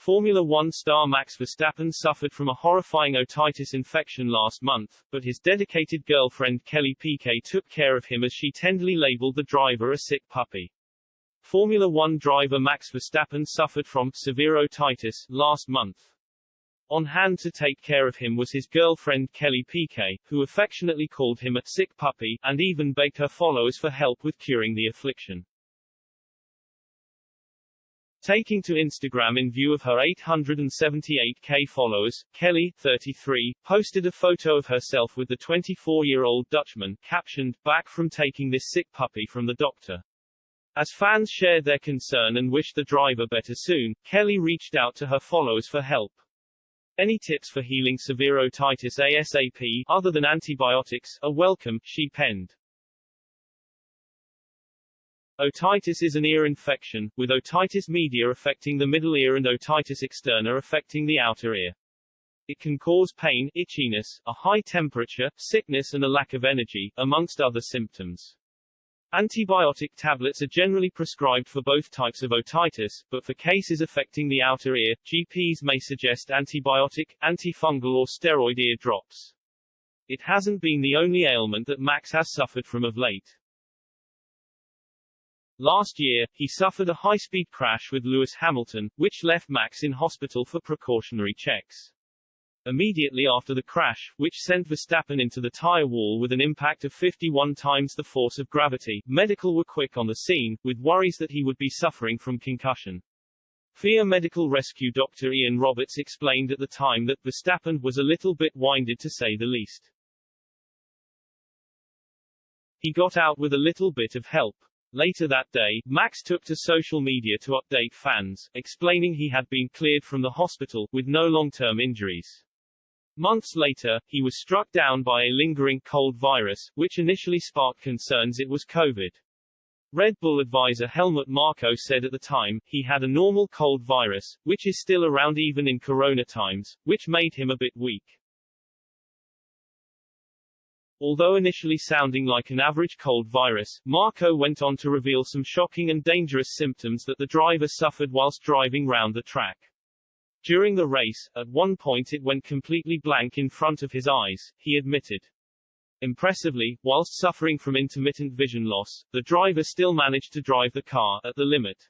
Formula One star Max Verstappen suffered from a horrifying otitis infection last month, but his dedicated girlfriend Kelly Piquet took care of him as she tenderly labeled the driver a sick puppy. Formula One driver Max Verstappen suffered from severe otitis last month. On hand to take care of him was his girlfriend Kelly Piquet, who affectionately called him a sick puppy, and even begged her followers for help with curing the affliction. Taking to Instagram in view of her 878k followers, Kelly, 33, posted a photo of herself with the 24-year-old Dutchman, captioned, "Back from taking this sick puppy from the doctor." As fans shared their concern and wished the driver better soon, Kelly reached out to her followers for help. Any tips for healing severe otitis ASAP, other than antibiotics, are welcome, she penned. Otitis is an ear infection, with otitis media affecting the middle ear and otitis externa affecting the outer ear. It can cause pain, itchiness, a high temperature, sickness and a lack of energy, amongst other symptoms. Antibiotic tablets are generally prescribed for both types of otitis, but for cases affecting the outer ear, GPs may suggest antibiotic, antifungal or steroid ear drops. It hasn't been the only ailment that Max has suffered from of late. Last year, he suffered a high-speed crash with Lewis Hamilton, which left Max in hospital for precautionary checks. Immediately after the crash, which sent Verstappen into the tire wall with an impact of 51 times the force of gravity, medical were quick on the scene, with worries that he would be suffering from concussion. FIA medical rescue Dr. Ian Roberts explained at the time that Verstappen was a little bit winded to say the least. He got out with a little bit of help. Later that day, Max took to social media to update fans, explaining he had been cleared from the hospital, with no long-term injuries. Months later, he was struck down by a lingering cold virus, which initially sparked concerns it was COVID. Red Bull advisor Helmut Marko said at the time, he had a normal cold virus, which is still around even in corona times, which made him a bit weak. Although initially sounding like an average cold virus, Marko went on to reveal some shocking and dangerous symptoms that the driver suffered whilst driving round the track. During the race, at one point it went completely blank in front of his eyes, he admitted. Impressively, whilst suffering from intermittent vision loss, the driver still managed to drive the car at the limit.